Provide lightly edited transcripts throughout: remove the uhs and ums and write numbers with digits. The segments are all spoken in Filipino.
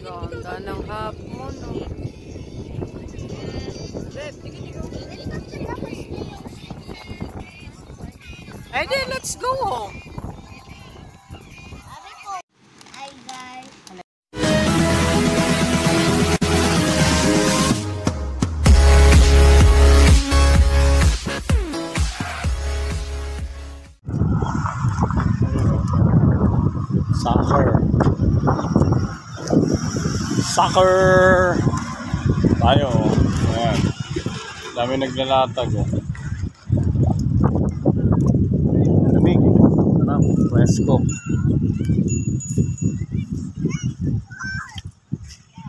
Ganda ng hapon, no? Eh di, let's go home. Hi guys. Soccer tayo. Ayan. Dami naglalatag, oh. Lamig. Sarap. Fresco.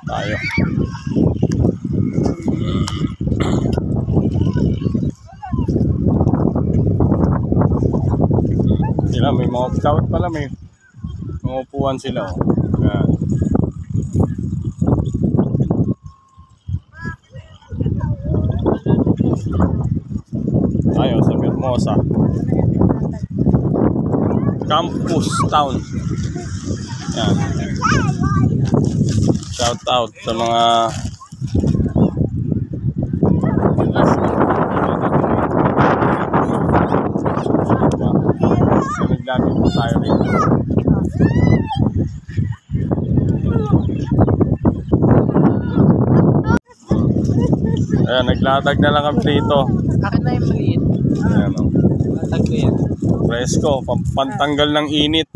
Tayo. Sila may mga scout pala, may mga upuan sila, oh. Ayan. Tayo sa Vermosa Campus Town. Yan. Shout out sa mga naglalagay po tayo rin. Ayan, naglatag na lang kami dito. Bakit na yung maliit? Ayan, o. Latag ko yan. Fresco, pantanggal ng init.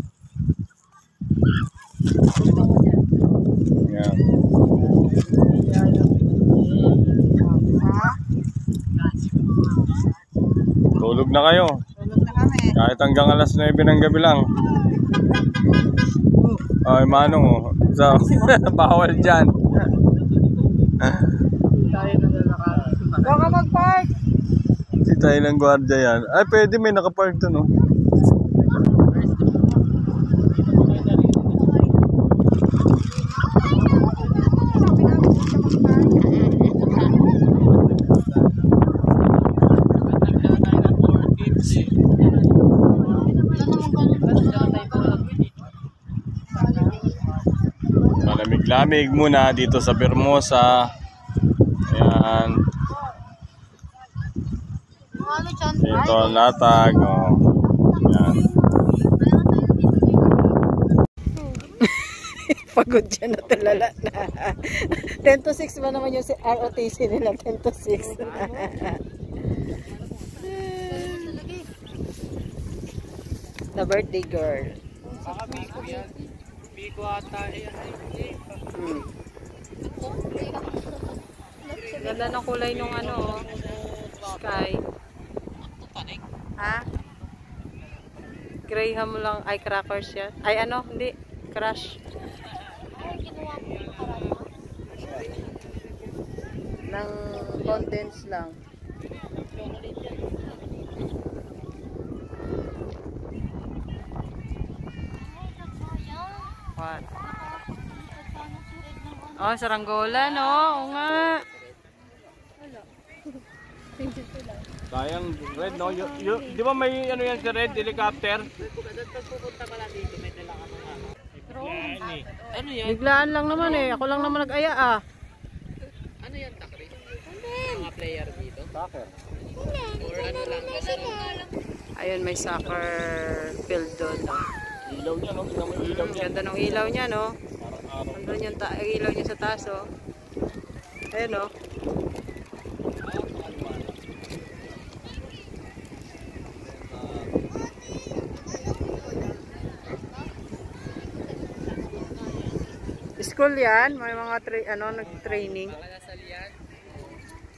Ayan. Tulog na kayo. Tulog na kami. Kahit hanggang alas 9 ng gabi lang. Ay, manong, oh. So, bawal dyan. Tayo na lalakad. Baka mag-park. Si tayo ng gwardiya yan. Ay, pwede, may nakapark doon, oh. Malamig-lamig muna dito sa Vermosa. Ayan. Ito ang latag, oh. Ayan. Pagod dyan na tulala na. 10 to 6 ba naman yung ROTC nila? 10 to 6. The birthday girl. Baka Biko yan. Biko ata. Ganda ng kulay nung ano, sky. Ha? Graham lang, ay crackers yan. Ay ano, hindi, crush. Ng condense lang. What? Oh, saranggola, no? Oo nga. Sayang, Red, no? Di ba may ano yan si Red, helicopter? Pupunta pala dito, may dala ka mga ano yan? Biglaan lang naman eh. Ako lang naman nag-aya ah. Ano yan, Takri? Mga player dito? Soccer. Or ano lang? Ayun, may soccer field doon. Ilaw niya, no? Tingnan mo yung ilaw niya. Ganda ng ilaw niya, no? Parang Andun yung ilaw niya sa taas, oh. Ayun, no? School yan, may mga nag-training. Lasal yan?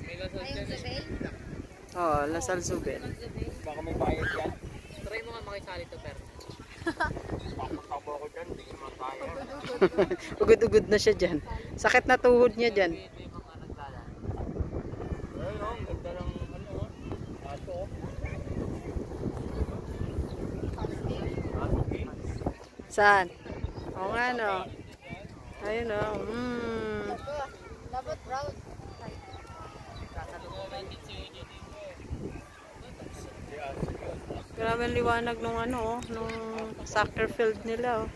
May lasal dyan. Oh, Lasal Zubel. baka may bayad yan. Try mo nga makisali to, pero. Papakabo ko dyan, hindi naman kaya. Ugod-ugod na siya dyan. Sakit na tuhod niya dyan. May mga nagdala. Ayun, no? Ganda ng ano, ato. Saan? Oo nga, no? Ayun, no? Dapat brown. Grabe ang liwanag nung ano, nung soccer field nila.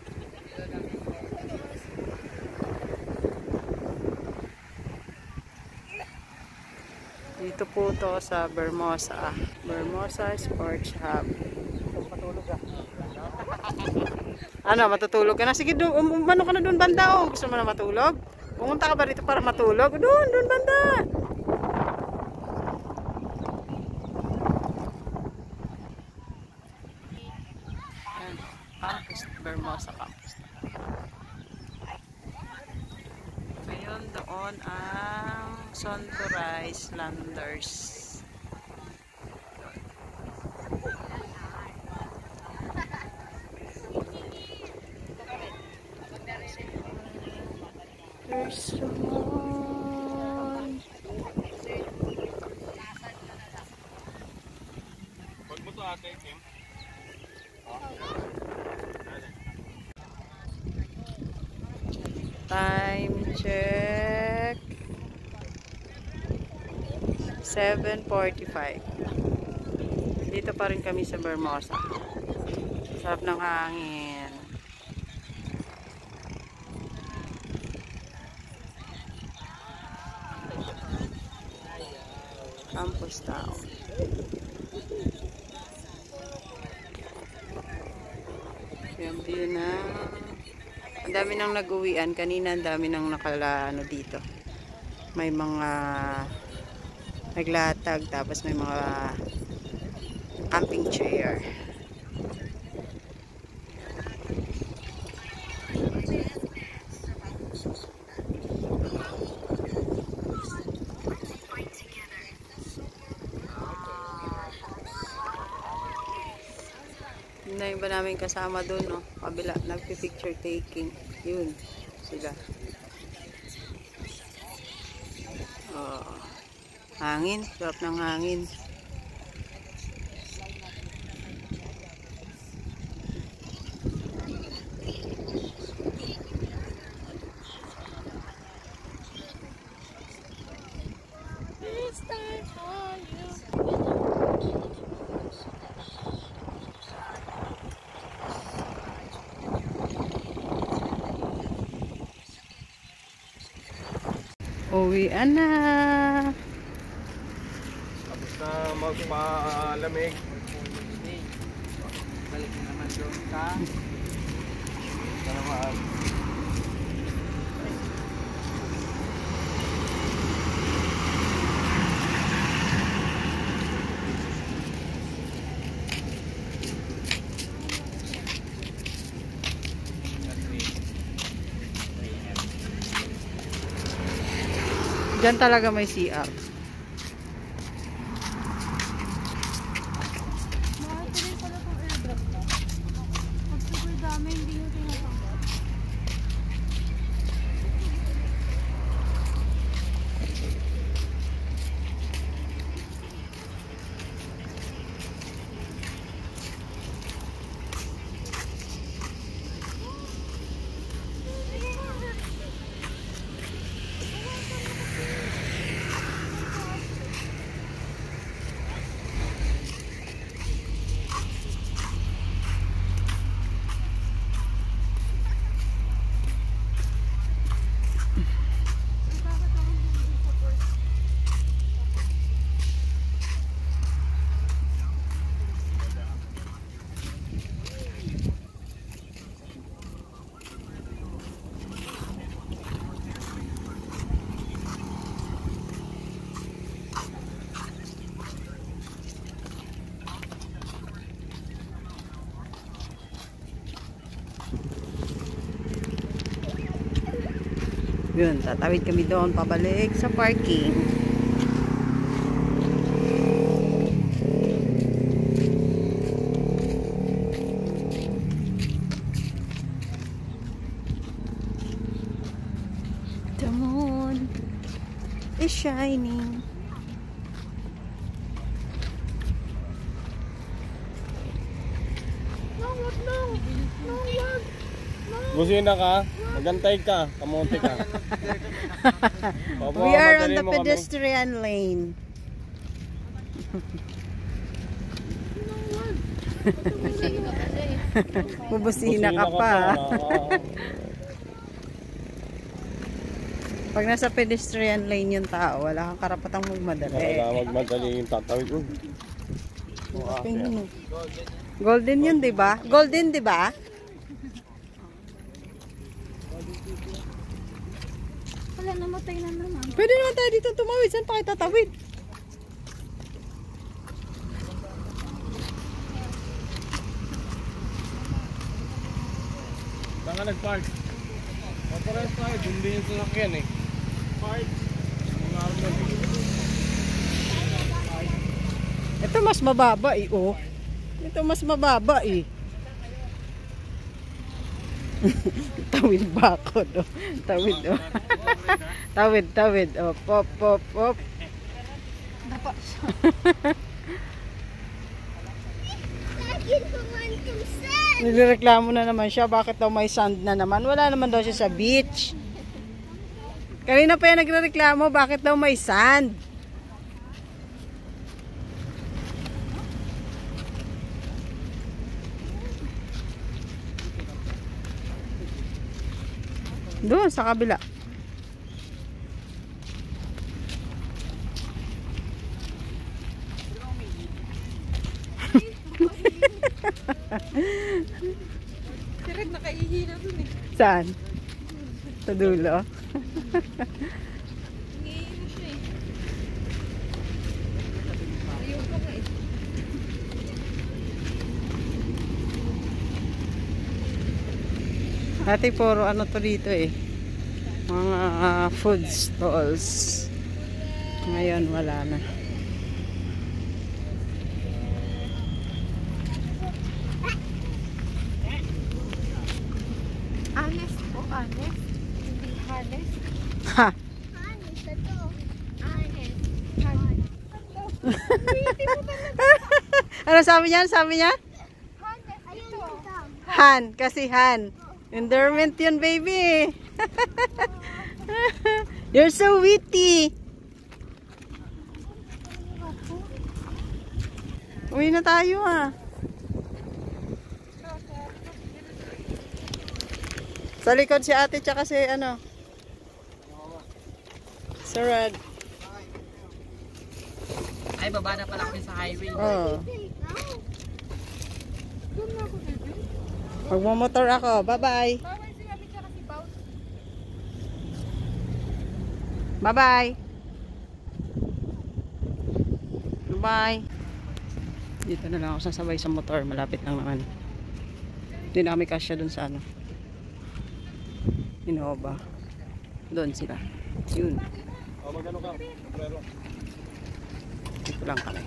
Dito po to sa Bermosa. Bermosa Sports Hub. Ano, matutulog ka na? Sige, umano ka na doon banda. Gusto mo na matulog? Pumunta ka ba dito para matulog? Doon banda. Campus, Bermosa Campus. Ngayon doon ang Sunrise Landers. There's someone. Pag mo to ate, Kim. Time check. 7:45. Dito pa rin kami sa Bermosa. Sarap ng hangin. Campus Town. Yung view na. Ang dami nang nag-uwian. Kanina ang dami nang ano dito. May mga naglatag. Tapos may mga camping chair. Yun na yung ba namin kasama doon, no? Kabila, nagpi-picture taking. Yun, sila. Oh, hangin, sarap ng hangin. Uwian na. Tapos na magpalamig. Balik na naman doon ka. Salamat. Diyan talaga may CR. Makatuloy pala kung airdrop na. Pag super dami, hindi nyo tinatanggap. Yun, tatawid kami doon pabalik sa parking. The moon is shining. Busina ka, magantay ka, kamote ka. We are on the pedestrian lane. Sige ka kasi. Bubusina ka pa. Pag nasa pedestrian lane yung tao, wala kang karapatang magmadali. Kailangan magmadali yung tatawid. Golden yun, di ba? Golden, di ba? Wala, namatay na naman. Pwede naman tayo dito tumawid. Saan pa kayo tatawid? Saan ka nag-park? Papares tayo, doon din yung sasakyan eh. Park. Ito mas mababa eh, oh. Ito mas mababa eh. Tawid ba ako, no? Tawid, oh. Tawid. Oh, pop. Dapa siya. Nireklamo na naman siya. Bakit daw may sand na naman? Wala naman daw siya sa beach. Kanina pa yan nagreklamo. Bakit daw may sand? Doon sa kabila. Si Red nakaihina dun eh. Saan? Sa dulo. Nangihina siya eh. Ayaw ko nga eh. Dati puro ano to dito eh. Mga food stalls. Ngayon wala na. Honest po, honest. Hindi honest. Ha! Honest, ito. Honest. Ano sabi niya? Sabi niya? Honest, ito. Han, kasi Han. Endearment yun, baby. You're so witty. Uwi na tayo ah. Sa likod si ate tsaka si ano. Sarad. Ay, baba na pala kami sa highway. Oh. Doon na ako dito. Magmamotor ako. Bye-bye. Bawal si Mami tsaka si Bout. Bye-bye. Bye. Dito na lang ako sasabay sa motor. Malapit lang naman. Hindi na kami kasya dun sa ano. Innova. Doon sila. Yun. Magano ka? Dito lang kami.